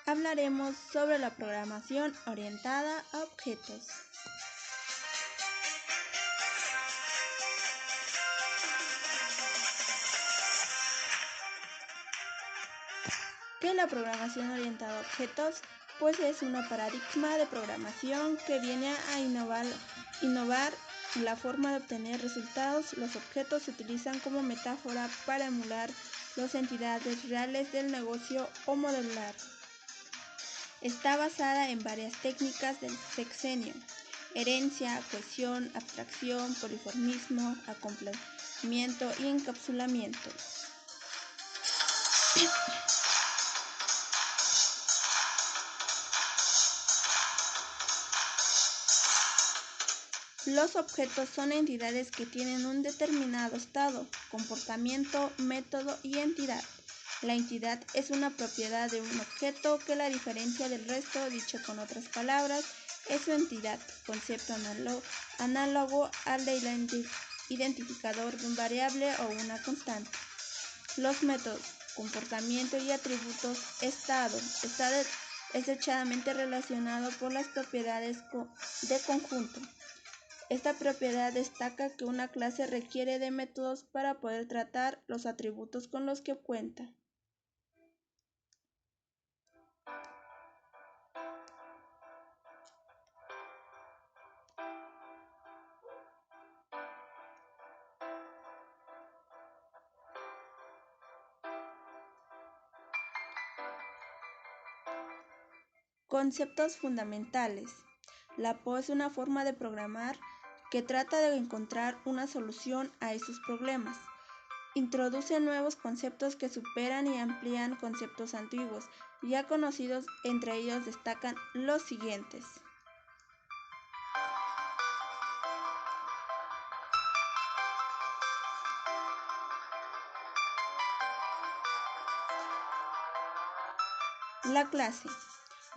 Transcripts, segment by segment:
hablaremos sobre la programación orientada a objetos. ¿Qué es la programación orientada a objetos? Pues es una paradigma de programación que viene a innovar la forma de obtener resultados. Los objetos se utilizan como metáfora para emular las entidades reales del negocio o modelar. Está basada en varias técnicas del sexenio: herencia, cohesión, abstracción, poliformismo, acoplamiento y encapsulamiento. Los objetos son entidades que tienen un determinado estado, comportamiento, método y entidad. La entidad es una propiedad de un objeto que la diferencia del resto. Dicho con otras palabras, es su entidad, concepto análogo al de identificador de un variable o una constante. Los métodos, comportamiento y atributos. Estado está estrechamente relacionado por las propiedades de conjunto. Esta propiedad destaca que una clase requiere de métodos para poder tratar los atributos con los que cuenta. Conceptos fundamentales. La PO es una forma de programar que trata de encontrar una solución a esos problemas. Introduce nuevos conceptos que superan y amplían conceptos antiguos ya conocidos. Entre ellos destacan los siguientes: la clase.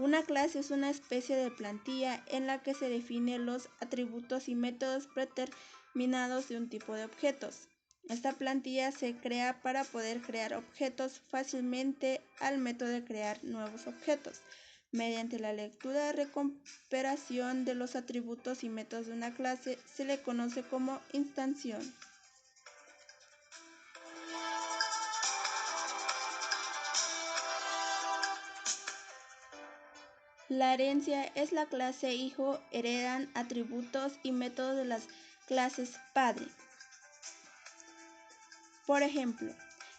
Una clase es una especie de plantilla en la que se definen los atributos y métodos predeterminados de un tipo de objetos. Esta plantilla se crea para poder crear objetos fácilmente. Al método de crear nuevos objetos, mediante la lectura y recuperación de los atributos y métodos de una clase, se le conoce como instanciación. La herencia es la clase hijo heredan atributos y métodos de las clases padre. Por ejemplo,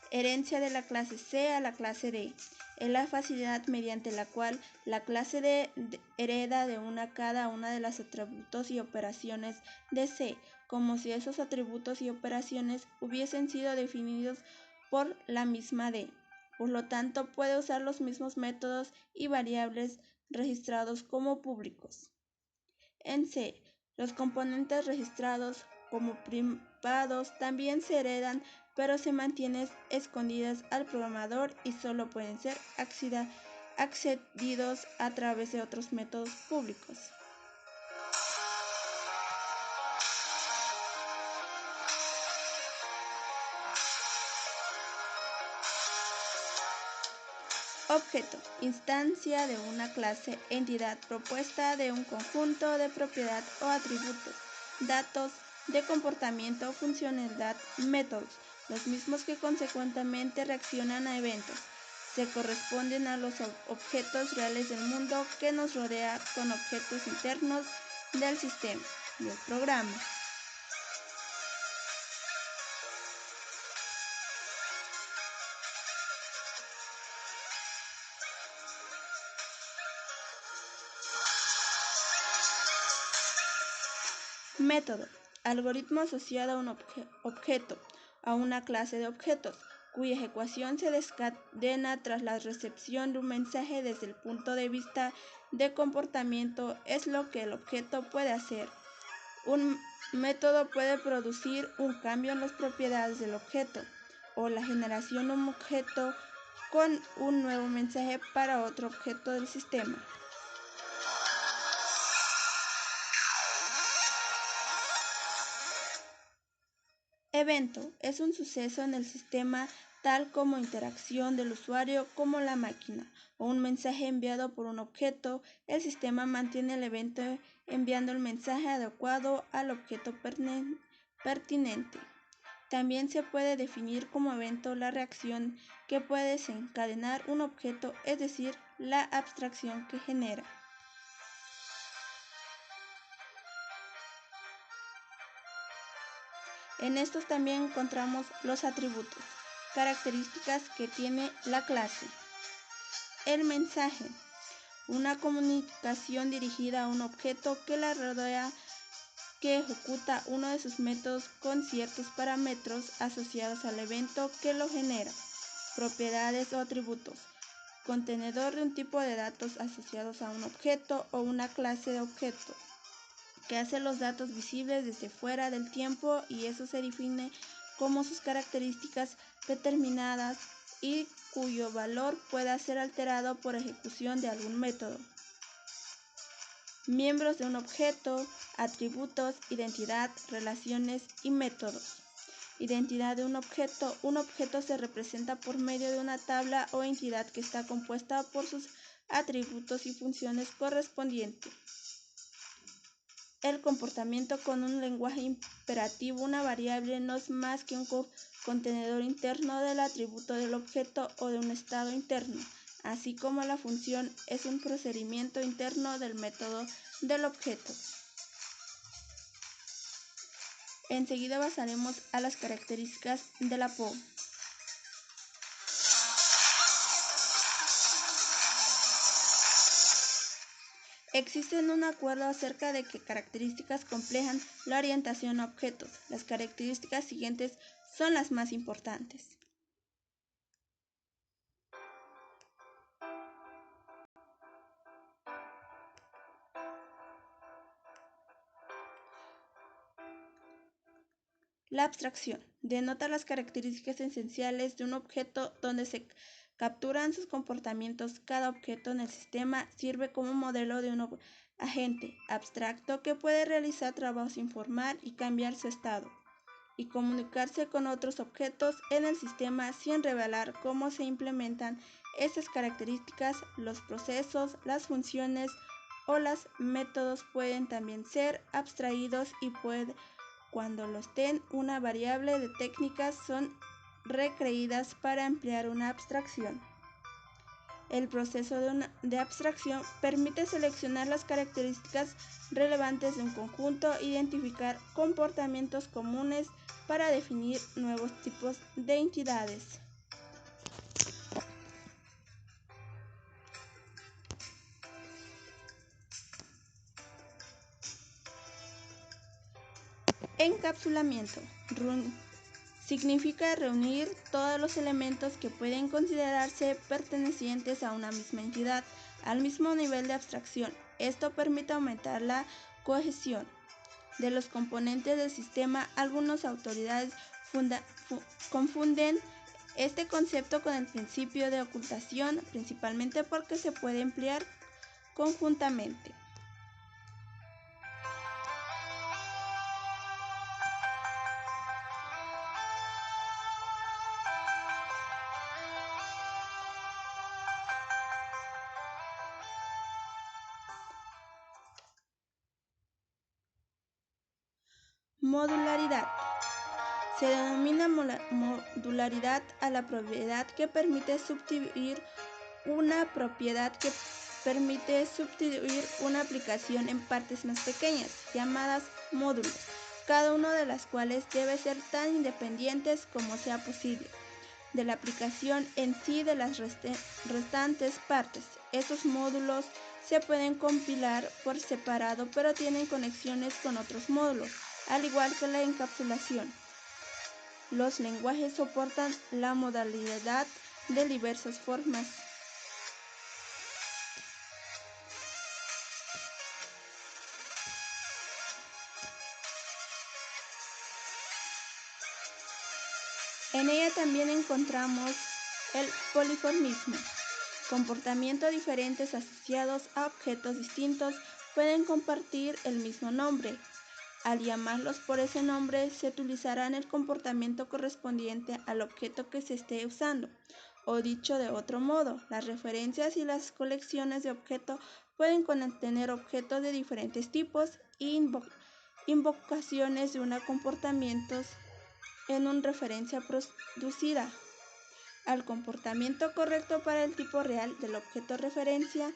herencia de la clase C a la clase D es la facilidad mediante la cual la clase D hereda de cada una de los atributos y operaciones de C, como si esos atributos y operaciones hubiesen sido definidos por la misma D. Por lo tanto, puede usar los mismos métodos y variables registrados como públicos. En C, los componentes registrados como privados también se heredan, pero se mantienen escondidas al programador y solo pueden ser accedidos a través de otros métodos públicos. Objeto: instancia de una clase, entidad propuesta de un conjunto de propiedad o atributos. Datos: de comportamiento, funcionalidad, métodos, los mismos que consecuentemente reaccionan a eventos. Se corresponden a los objetos reales del mundo que nos rodea con objetos internos del sistema y el programa. Método: algoritmo asociado a un objeto, a una clase de objetos, cuya ejecución se desencadena tras la recepción de un mensaje. Desde el punto de vista de comportamiento, es lo que el objeto puede hacer. Un método puede producir un cambio en las propiedades del objeto, o la generación de un objeto con un nuevo mensaje para otro objeto del sistema. Evento: es un suceso en el sistema tal como interacción del usuario con la máquina o un mensaje enviado por un objeto. El sistema mantiene el evento enviando el mensaje adecuado al objeto pertinente. También se puede definir como evento la reacción que puede desencadenar un objeto, es decir, la abstracción que genera. En estos también encontramos los atributos, características que tiene la clase. El mensaje, una comunicación dirigida a un objeto que la rodea que ejecuta uno de sus métodos con ciertos parámetros asociados al evento que lo genera. Propiedades o atributos, contenedor de un tipo de datos asociados a un objeto o una clase de objeto, que hace los datos visibles desde fuera del tiempo, y eso se define como sus características determinadas y cuyo valor pueda ser alterado por ejecución de algún método. Miembros de un objeto, atributos, identidad, relaciones y métodos. Identidad de un objeto se representa por medio de una tabla o entidad que está compuesta por sus atributos y funciones correspondientes. El comportamiento con un lenguaje imperativo, una variable no es más que un contenedor interno del atributo del objeto o de un estado interno, así como la función es un procedimiento interno del método del objeto. Enseguida pasaremos a las características de la POE. Existen un acuerdo acerca de qué características complejan la orientación a objetos. Las características siguientes son las más importantes. La abstracción denota las características esenciales de un objeto donde se capturan sus comportamientos. Cada objeto en el sistema sirve como modelo de un agente abstracto que puede realizar trabajos sin formar y cambiar su estado, y comunicarse con otros objetos en el sistema sin revelar cómo se implementan estas características. Los procesos, las funciones o los métodos pueden también ser abstraídos y cuando lo estén, una variable de técnicas son requeridas para emplear una abstracción. El proceso de abstracción permite seleccionar las características relevantes de un conjunto, identificar comportamientos comunes para definir nuevos tipos de entidades. Encapsulamiento. Significa reunir todos los elementos que pueden considerarse pertenecientes a una misma entidad al mismo nivel de abstracción. Esto permite aumentar la cohesión de los componentes del sistema. Algunas autoridades confunden este concepto con el principio de ocultación, principalmente porque se puede emplear conjuntamente. Modularidad. Se denomina modularidad a la propiedad que permite subdividir una aplicación en partes más pequeñas, llamadas módulos, cada uno de las cuales debe ser tan independientes como sea posible de la aplicación en sí de las restantes partes. Estos módulos se pueden compilar por separado, pero tienen conexiones con otros módulos, al igual que la encapsulación. Los lenguajes soportan la modularidad de diversas formas. En ella también encontramos el polimorfismo. Comportamientos diferentes asociados a objetos distintos pueden compartir el mismo nombre. Al llamarlos por ese nombre, se utilizarán el comportamiento correspondiente al objeto que se esté usando. O dicho de otro modo, las referencias y las colecciones de objetos pueden contener objetos de diferentes tipos e invocaciones de un comportamiento en una referencia producida al comportamiento correcto para el tipo real del objeto referencia.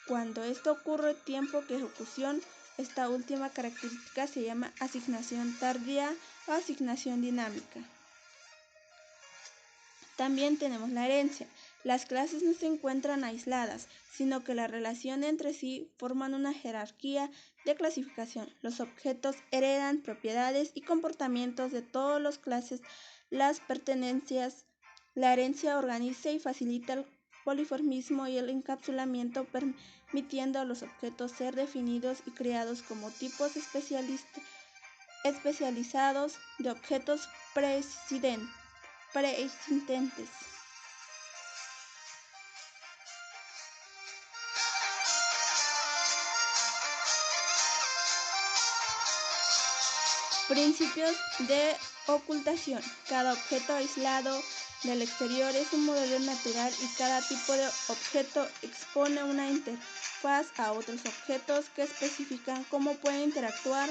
Cuando esto ocurre tiempo que ejecución, esta última característica se llama asignación tardía o asignación dinámica. También tenemos la herencia. Las clases no se encuentran aisladas, sino que la relación entre sí forman una jerarquía de clasificación. Los objetos heredan propiedades y comportamientos de todas las clases, las pertenencias. La herencia organiza y facilita el polimorfismo y el encapsulamiento, permitiendo a los objetos ser definidos y creados como tipos especializados de objetos preexistentes. Principios de ocultación. Cada objeto aislado del exterior es un modelo natural y cada tipo de objeto expone una interfaz a otros objetos que especifican cómo pueden interactuar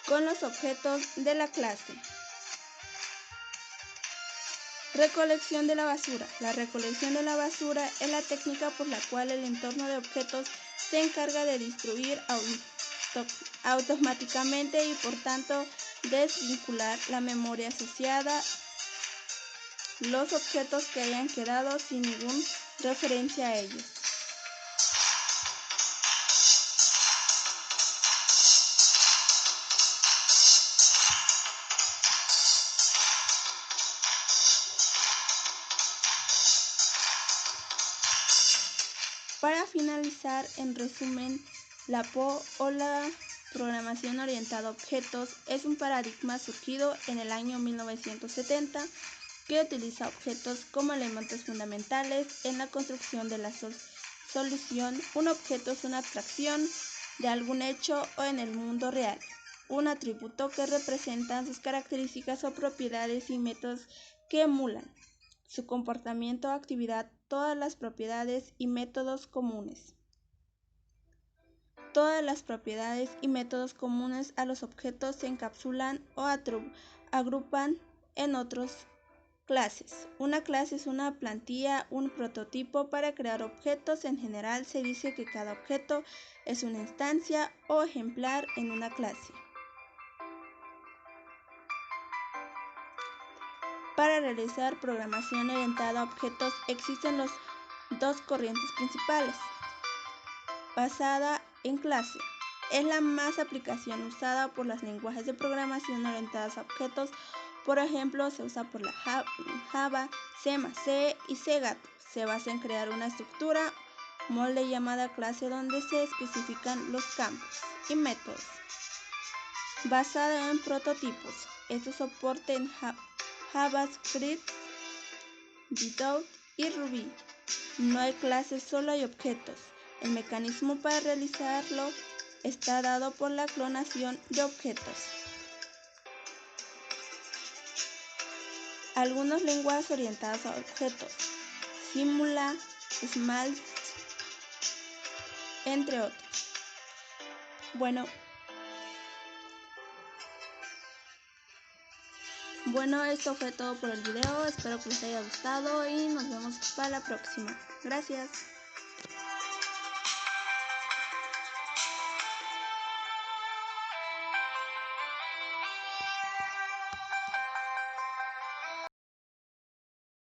con los objetos de la clase. Recolección de la basura. La recolección de la basura es la técnica por la cual el entorno de objetos se encarga de destruir automáticamente y por tanto desvincular la memoria asociada los objetos que hayan quedado sin ninguna referencia a ellos. Para finalizar, en resumen, la PO o la programación orientada a objetos es un paradigma surgido en el año 1970 que utiliza objetos como elementos fundamentales en la construcción de la solución. Un objeto es una abstracción de algún hecho o en el mundo real, un atributo que representa sus características o propiedades y métodos que emulan su comportamiento o actividad, todas las propiedades y métodos comunes. Todas las propiedades y métodos comunes a los objetos se encapsulan o agrupan en otras clases. Una clase es una plantilla, un prototipo para crear objetos. En general se dice que cada objeto es una instancia o ejemplar en una clase. Para realizar programación orientada a objetos existen las dos corrientes principales. Basada en clase. Es la más aplicación usada por los lenguajes de programación orientados a objetos. Por ejemplo, se usa por la Java, C++, y C++. Se basa en crear una estructura, molde llamada clase donde se especifican los campos y métodos. Basada en prototipos. Esto soporta en JavaScript, Python y Ruby. No hay clases, solo hay objetos. El mecanismo para realizarlo está dado por la clonación de objetos. Algunos lenguajes orientados a objetos: Simula, Smalt, entre otros. Bueno, esto fue todo por el video. Espero que les haya gustado y nos vemos para la próxima. Gracias.